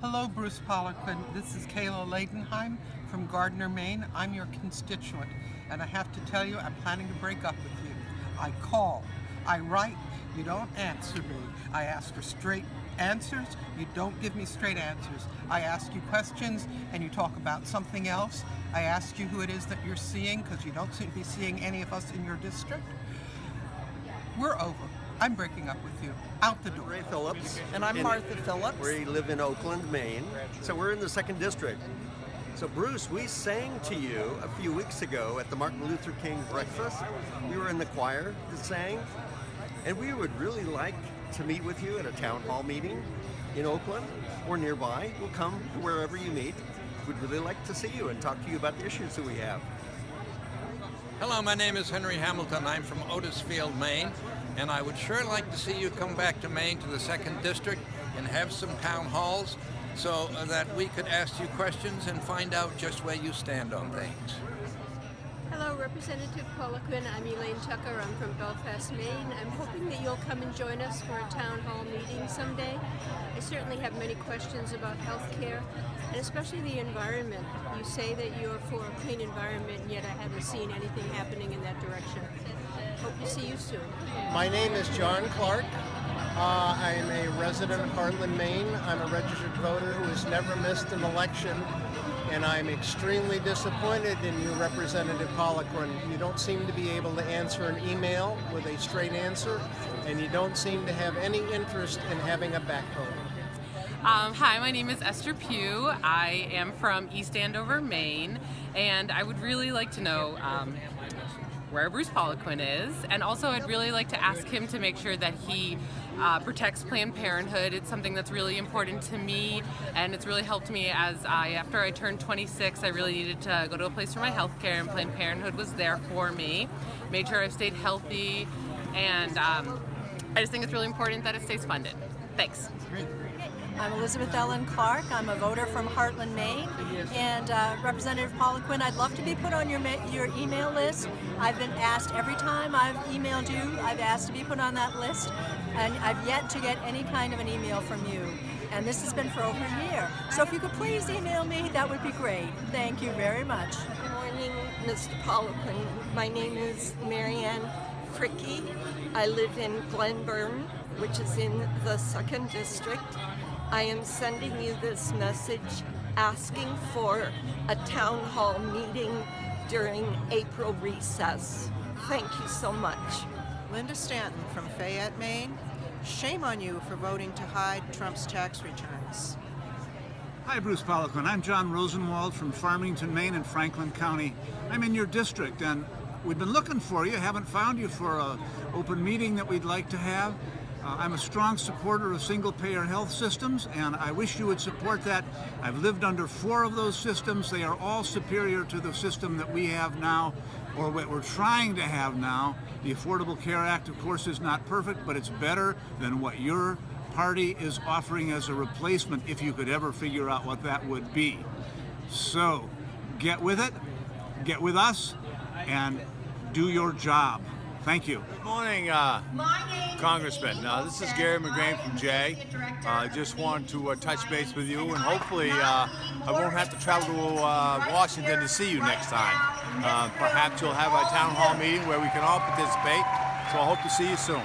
Hello, Bruce Poliquin. This is Kayla Ladenheim from Gardner, Maine. I'm your constituent, and I have to tell you, I'm planning to break up with you. I call, I write, you don't answer me. I ask for straight answers, you don't give me straight answers. I ask you questions, and you talk about something else. I ask you who it is that you're seeing, because you don't seem to be seeing any of us in your district. We're over. I'm breaking up with you. Out the door. Ray Phillips. And I'm Martha Phillips. We live in Oakland, Maine. So we're in the 2nd District. So Bruce, we sang to you a few weeks ago at the Martin Luther King breakfast. We were in the choir that sang. And we would really like to meet with you at a town hall meeting in Oakland or nearby. We'll come to wherever you meet. We'd really like to see you and talk to you about the issues that we have. Hello, my name is Henry Hamilton. I'm from Otisfield, Maine, and I would sure like to see you come back to Maine to the 2nd District and have some town halls so that we could ask you questions and find out just where you stand on things. Hello, Representative Poliquin. I'm Elaine Tucker. I'm from Belfast, Maine. I'm hoping that you'll come and join us for a town hall meeting someday. I certainly have many questions about health care, and especially the environment. You say that you're for a clean environment, yet I haven't seen anything happening in that direction. Hope to see you soon. My name is John Clark. I'm a resident of Hartland, Maine. I'm a registered voter who has never missed an election, and I'm extremely disappointed in you, Representative Poliquin. You don't seem to be able to answer an email with a straight answer, and you don't seem to have any interest in having a backbone. Hi, my name is Esther Pugh. I am from East Andover, Maine, and I would really like to know where Bruce Poliquin is, and also I'd really like to ask him to make sure that he protects Planned Parenthood. It's something that's really important to me, and it's really helped me after I turned 26, I really needed to go to a place for my health care, and Planned Parenthood was there for me, made sure I stayed healthy, and I just think it's really important that it stays funded. Thanks. I'm Elizabeth Ellen Clark. I'm a voter from Hartland, Maine. And Representative Poliquin, I'd love to be put on your email list. I've been asked every time I've emailed you, I've asked to be put on that list, and I've yet to get any kind of an email from you. And this has been for over a year. So if you could please email me, that would be great. Thank you very much. Good morning, Mr. Poliquin. My name is Marianne Fricky. I live in Glenburn, which is in the 2nd District. I am sending you this message asking for a town hall meeting during April recess. Thank you so much. Linda Stanton from Fayette, Maine. Shame on you for voting to hide Trump's tax returns. Hi, Bruce Poliquin. I'm John Rosenwald from Farmington, Maine and Franklin County. I'm in your district, and we've been looking for you. Haven't found you for an open meeting that we'd like to have. I'm a strong supporter of single-payer health systems, and I wish you would support that. I've lived under 4 of those systems. They are all superior to the system that we have now, or what we're trying to have now. The Affordable Care Act, of course, is not perfect, but it's better than what your party is offering as a replacement, if you could ever figure out what that would be. So, get with it, get with us, and do your job. Thank you. Good morning, Congressman. This is Gary McGrain from Jay. I just wanted to touch base with you, and hopefully I won't have to travel to Washington to see you next time. Perhaps you'll have a town hall meeting where we can all participate, so I hope to see you soon.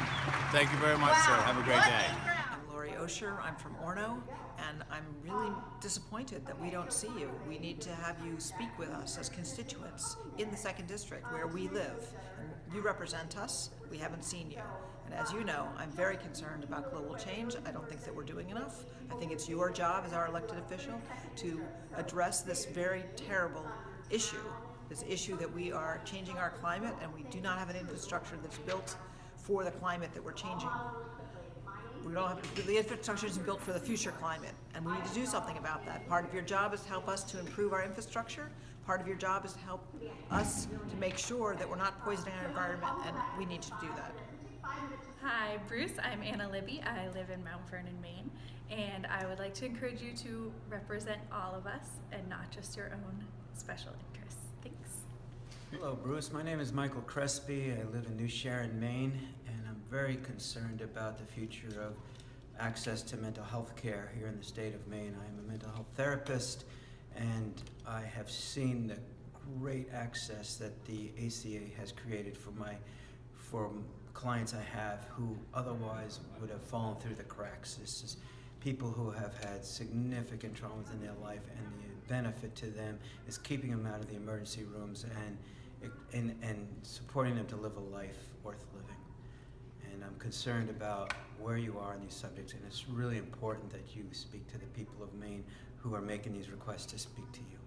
Thank you very much, sir. Have a great day. I'm Lori Osher. I'm from Orno, and I'm really disappointed that we don't see you. We need to have you speak with us as constituents in the 2nd District where we live. And you represent us. We haven't seen you. And as you know, I'm very concerned about global change. I don't think that we're doing enough. I think it's your job as our elected official to address this very terrible issue, this issue that we are changing our climate and we do not have an infrastructure that's built for the climate that we're changing. The infrastructure isn't built for the future climate, and we need to do something about that. Part of your job is to help us to improve our infrastructure. Part of your job is to help us to make sure that we're not poisoning our environment, and we need to do that. Hi, Bruce. I'm Anna Libby. I live in Mount Vernon, Maine, and I would like to encourage you to represent all of us and not just your own special interests. Thanks. Hello, Bruce. My name is Michael Crespi. I live in New Sharon, Maine, and I'm very concerned about the future of access to mental health care here in the state of Maine. I am a mental health therapist, and I have seen the great access that the ACA has created for clients I have who otherwise would have fallen through the cracks. This is people who have had significant traumas in their life, and the benefit to them is keeping them out of the emergency rooms and supporting them to live a life worth living. And I'm concerned about where you are on these subjects, and it's really important that you speak to the people of Maine who are making these requests to speak to you.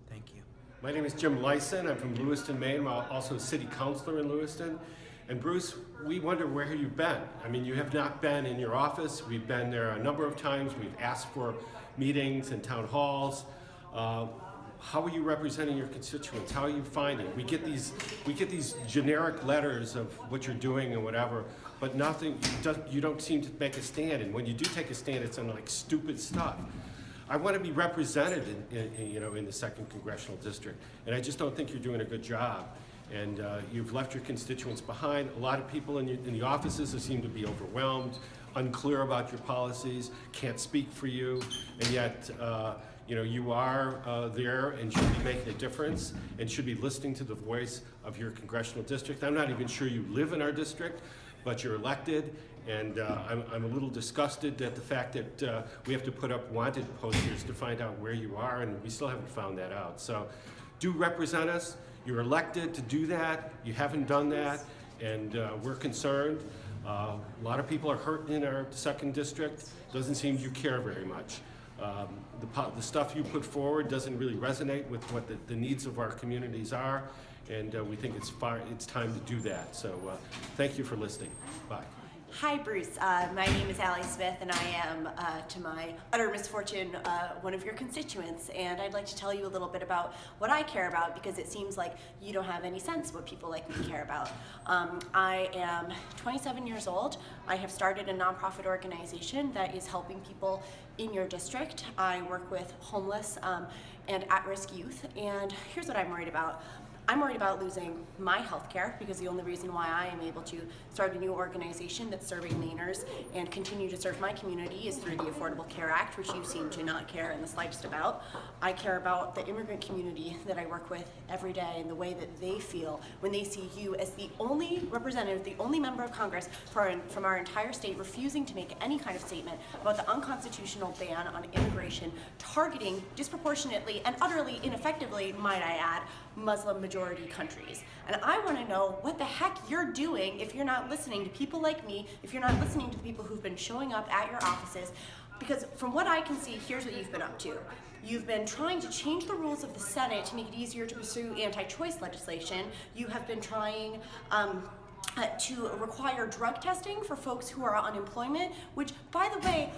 Thank you. My name is Jim Lyson. I'm from Lewiston, Maine. I'm also a city councilor in Lewiston. And Bruce, we wonder where you've been. I mean, you have not been in your office. We've been there a number of times. We've asked for meetings and town halls. How are you representing your constituents? How are you finding? We get these generic letters of what you're doing and whatever, but nothing. You don't seem to make a stand. And when you do take a stand, it's on like stupid stuff. I want to be represented in the 2nd Congressional District, and I just don't think you're doing a good job. And you've left your constituents behind. A lot of people in the offices seem to be overwhelmed, unclear about your policies, can't speak for you, and yet you are there and should be making a difference and should be listening to the voice of your congressional district. I'm not even sure you live in our district, but you're elected, and I'm a little disgusted at the fact that we have to put up wanted posters to find out where you are, and we still haven't found that out. So do represent us. You're elected to do that. You haven't done that, and we're concerned. A lot of people are hurt in our 2nd district. Doesn't seem you care very much. The stuff you put forward doesn't really resonate with what the needs of our communities are, and we think it's time to do that. So thank you for listening. Bye. Hi, Bruce. My name is Allie Smith, and I am, to my utter misfortune, one of your constituents. And I'd like to tell you a little bit about what I care about, because it seems like you don't have any sense what people like me care about. I am 27 years old. I have started a nonprofit organization that is helping people in your district. I work with homeless and at-risk youth. And here's what I'm worried about. I'm worried about losing my health care, because the only reason why I am able to start a new organization that's serving Mainers and continue to serve my community is through the Affordable Care Act, which you seem to not care in the slightest about. I care about the immigrant community that I work with every day and the way that they feel when they see you as the only representative, the only member of Congress from our entire state refusing to make any kind of statement about the unconstitutional ban on immigration, targeting disproportionately and utterly ineffectively, might I add, Muslim majority countries. And I want to know what the heck you're doing if you're not listening to people like me, if you're not listening to people who've been showing up at your offices. Because from what I can see, here's what you've been up to. You've been trying to change the rules of the Senate to make it easier to pursue anti-choice legislation. You have been trying to require drug testing for folks who are on unemployment, which, by the way,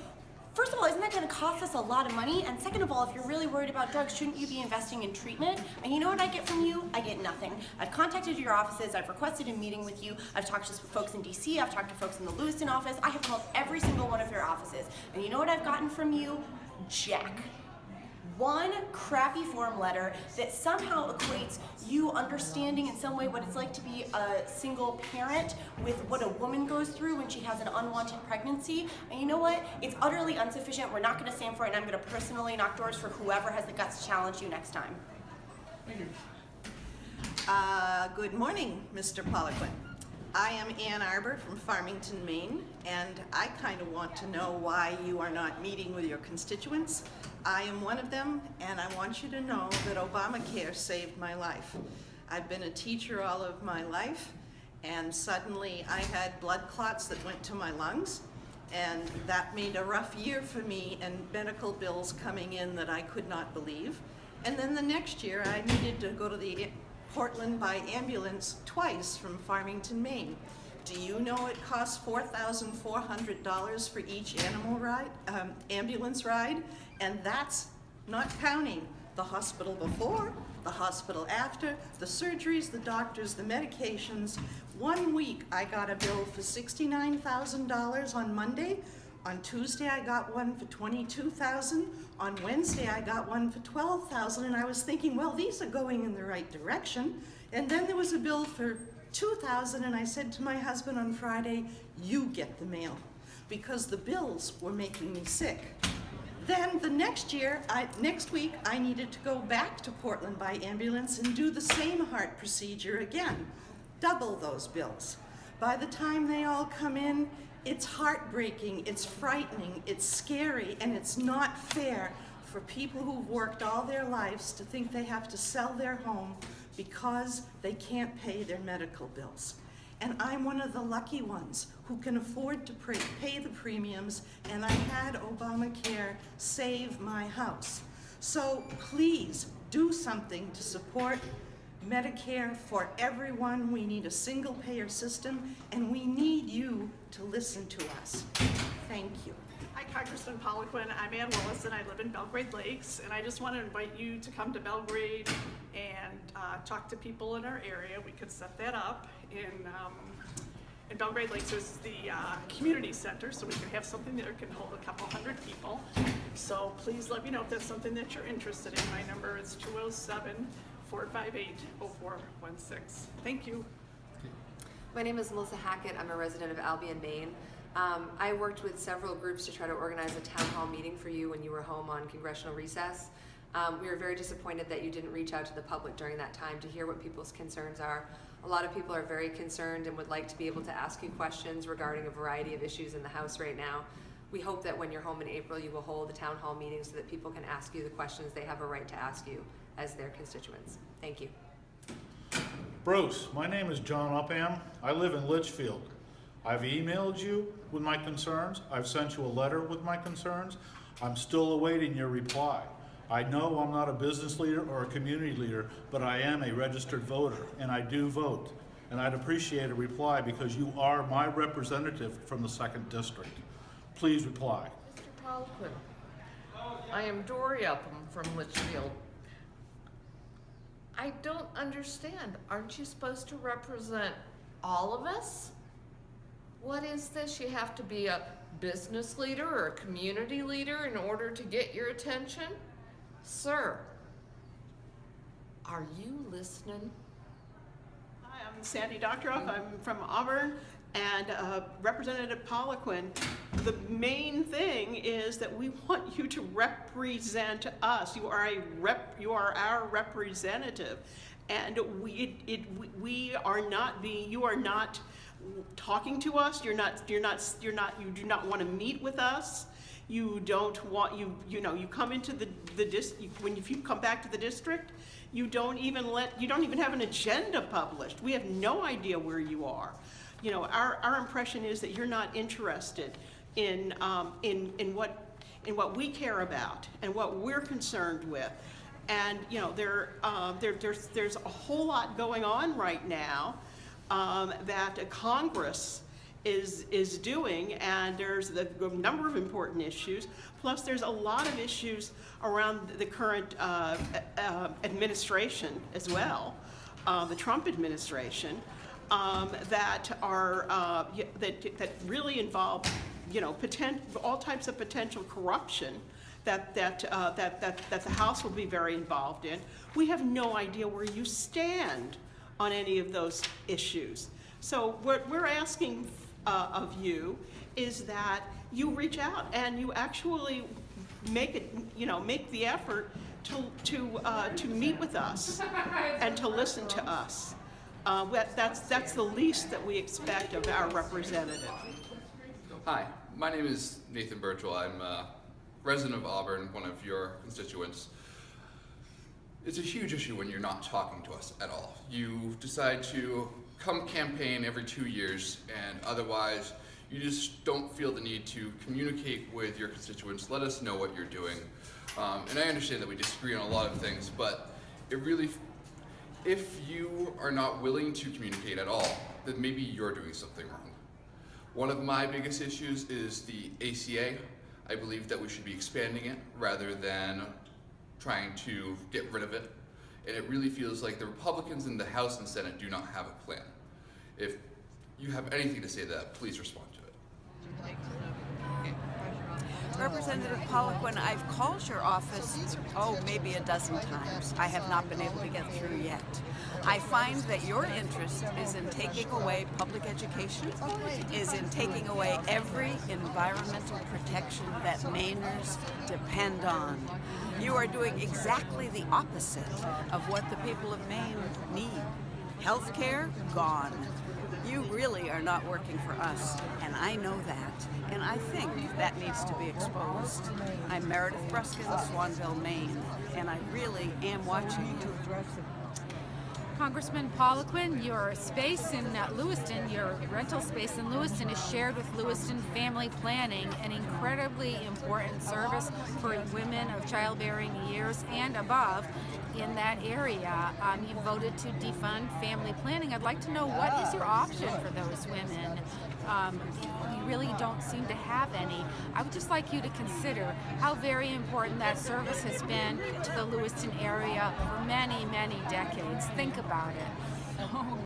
first of all, isn't that going to cost us a lot of money? And second of all, if you're really worried about drugs, shouldn't you be investing in treatment? And you know what I get from you? I get nothing. I've contacted your offices. I've requested a meeting with you. I've talked to folks in DC. I've talked to folks in the Lewiston office. I have called every single one of your offices. And you know what I've gotten from you? Jack. One crappy form letter that somehow equates you understanding in some way what it's like to be a single parent with what a woman goes through when she has an unwanted pregnancy. And you know what? It's utterly insufficient. We're not going to stand for it, and I'm going to personally knock doors for whoever has the guts to challenge you next time. Good morning, Mr. Poliquin. I am Ann Arbor from Farmington, Maine, and I kind of want to know why you are not meeting with your constituents. I am one of them, and I want you to know that Obamacare saved my life. I've been a teacher all of my life, and suddenly I had blood clots that went to my lungs, and that made a rough year for me, and medical bills coming in that I could not believe. And then the next year I needed to go to the Portland by ambulance twice from Farmington, Maine. Do you know it costs $4,400 for each ambulance ride? And that's not counting the hospital before, the hospital after, the surgeries, the doctors, the medications. 1 week I got a bill for $69,000 on Monday. On Tuesday I got one for $22,000. On Wednesday I got one for $12,000, and I was thinking, well, these are going in the right direction. And then there was a bill for $2,000, and I said to my husband on Friday, you get the mail. because the bills were making me sick. Then the next week, I needed to go back to Portland by ambulance and do the same heart procedure again, double those bills. By the time they all come in, it's heartbreaking, it's frightening, it's scary, and it's not fair for people who've worked all their lives to think they have to sell their home because they can't pay their medical bills. And I'm one of the lucky ones who can afford to pay the premiums, and I had Obamacare save my house. So please do something to support Medicare for everyone. We need a single payer system, and we need you to listen to us. Thank you. Hi, Congressman Poliquin. I'm Ann Willis, and I live in Belgrade Lakes, and I just want to invite you to come to Belgrade and talk to people in our area. We could set that up in Belgrade Lakes. There's the community center, so we could have something there that can hold a couple hundred people. So please let me know if that's something that you're interested in. My number is 207-458-0416. Thank you. My name is Melissa Hackett. I'm a resident of Albion, Maine. I worked with several groups to try to organize a town hall meeting for you when you were home on congressional recess. We were very disappointed that you didn't reach out to the public during that time to hear what people's concerns are. A lot of people are very concerned and would like to be able to ask you questions regarding a variety of issues in the House right now. We hope that when you're home in April, you will hold a town hall meeting so that people can ask you the questions they have a right to ask you as their constituents. Thank you. Bruce, my name is John Upham. I live in Litchfield. I've emailed you with my concerns. I've sent you a letter with my concerns. I'm still awaiting your reply. I know I'm not a business leader or a community leader, but I am a registered voter, and I do vote. And I'd appreciate a reply because you are my representative from the 2nd District. Please reply. Mr. Poliquin, I am Dory Upham from Litchfield. I don't understand. Aren't you supposed to represent all of us? What is this? You have to be a business leader or a community leader in order to get your attention? Sir, are you listening? Hi, I'm Sandy Doctoroff. I'm from Auburn, and Representative Poliquin, the main thing is that we want you to represent us. You are our representative, and you are not talking to us. You do not want to meet with us. You don't want, you come into if you come back to the district, you don't even have an agenda published. We have no idea where you are. Our impression is that you're not interested in what we care about and what we're concerned with. And there's a whole lot going on right now that Congress is doing, and there's a number of important issues. Plus, there's a lot of issues around the current administration as well, the Trump administration, that really involve, all types of potential corruption that the House will be very involved in. We have no idea where you stand on any of those issues. So what we're asking of you is that you reach out and you actually make the effort to meet with us and to listen to us. That's the least that we expect of our representative. Hi, my name is Nathan Birchall. I'm a resident of Auburn, one of your constituents. It's a huge issue when you're not talking to us at all. You decide to come campaign every 2 years, and otherwise you just don't feel the need to communicate with your constituents, let us know what you're doing. And I understand that we disagree on a lot of things, but if you are not willing to communicate at all, then maybe you're doing something wrong. One of my biggest issues is the ACA. I believe that we should be expanding it rather than trying to get rid of it. And it really feels like the Republicans in the House and Senate do not have a plan. If you have anything to say to that, please respond to it. Representative Poliquin, I've called your office, maybe a dozen times. I have not been able to get through yet. I find that your interest is in taking away public education, is in taking away every environmental protection that Mainers depend on. You are doing exactly the opposite of what the people of Maine need. Healthcare, gone. You really are not working for us, and I know that, and I think that needs to be exposed. I'm Meredith Bruskin, Swanville, Maine, and I really am watching you. Congressman Poliquin, your space in Lewiston, your rental space in Lewiston is shared with Lewiston Family Planning, an incredibly important service for women of childbearing years and above in that area. You voted to defund family planning. I'd like to know, what is your option for those women? You really don't seem to have any. I would just like you to consider how very important that service has been to the Lewiston area for many, many decades. Think about it.